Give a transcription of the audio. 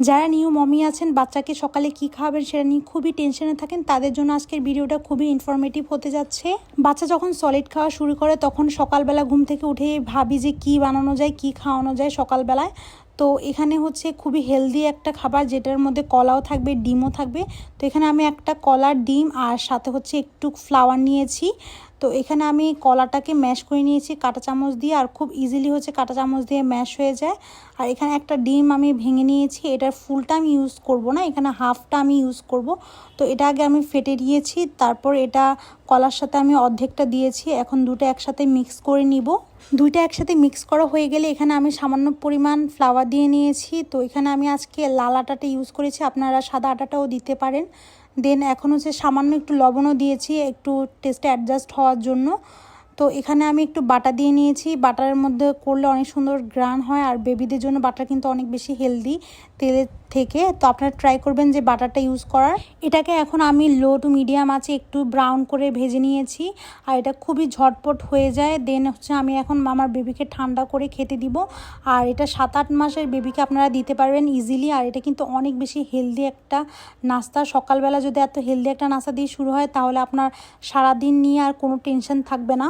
যারা new mummy আছেন বাচ্চাকে সকালে কি খাওয়াবেন সেটা নিয়ে খুবই টেনশনে থাকেন, তাদের জন্য আজকের ভিডিওটা খুবই ইনফরমেটিভ হতে যাচ্ছে। বাচ্চা যখন সলিড খাওয়া শুরু করে তখন সকালবেলা ঘুম থেকে উঠে ভাবি যে কি বানানো যায়, কি খাওয়ানো যায় সকালবেলায়। তো এখানে হচ্ছে খুবই হেলদি একটা খাবার, যেটার মধ্যে কলাও থাকবে, ডিমও থাকবে। তো এখানে আমি একটা কলার, ডিম আর সাথে হচ্ছে একটু ফ্লাওয়ার নিয়েছি। তো এখানে আমি কলাটাকে ম্যাশ করে নিয়েছি কাঁটা চামচ দিয়ে, আর খুব ইজিলি হচ্ছে কাঁটা চামচ দিয়ে ম্যাশ হয়ে যায়। আর এখানে একটা ডিম আমি ভেঙে নিয়েছি, এটার ফুলটা আমি ইউজ করব না, এখানে হাফটা আমি ইউজ করব। তো এটা আগে আমি ফেটে দিয়েছি, তারপর এটা কলার সাথে আমি অর্ধেকটা দিয়েছি। এখন দুটো একসাথে মিক্স করে নিব। দুইটা একসাথে মিক্স করা হয়ে গেলে এখানে আমি সামান্য পরিমাণ ফ্লাওয়ার দিয়ে নিয়েছি। তো এখানে আমি আজকে লাল আটাটা ইউজ করেছি, আপনারা সাদা আটাটাও দিতে পারেন। দেন এখন হচ্ছে সামান্য একটু লবণও দিয়েছি একটু টেস্টে অ্যাডজাস্ট হওয়ার জন্য। তো এখানে আমি একটু বাটা দিয়ে নিয়েছি, বাটারের মধ্যে করলে অনেক সুন্দর গ্রান হয়, আর বেবিদের জন্য বাটার কিন্তু অনেক বেশি হেলদি তেলের থেকে। তো আপনারা ট্রাই করবেন যে বাটারটা ইউজ করার। এটাকে এখন আমি লো টু মিডিয়াম আছে একটু ব্রাউন করে ভেজে নিয়েছি, আর এটা খুবই ঝটপট হয়ে যায়। দেন হচ্ছে আমি এখন আমার বেবিকে ঠান্ডা করে খেতে দিব। আর এটা 7-8 মাসের বেবিকে আপনারা দিতে পারবেন ইজিলি। আর এটা কিন্তু অনেক বেশি হেলদি একটা নাস্তা। সকালবেলা যদি এত হেলদি একটা নাস্তা দিয়ে শুরু হয় তাহলে আপনার সারাদিন নিয়ে আর কোনো টেনশন থাকবে না।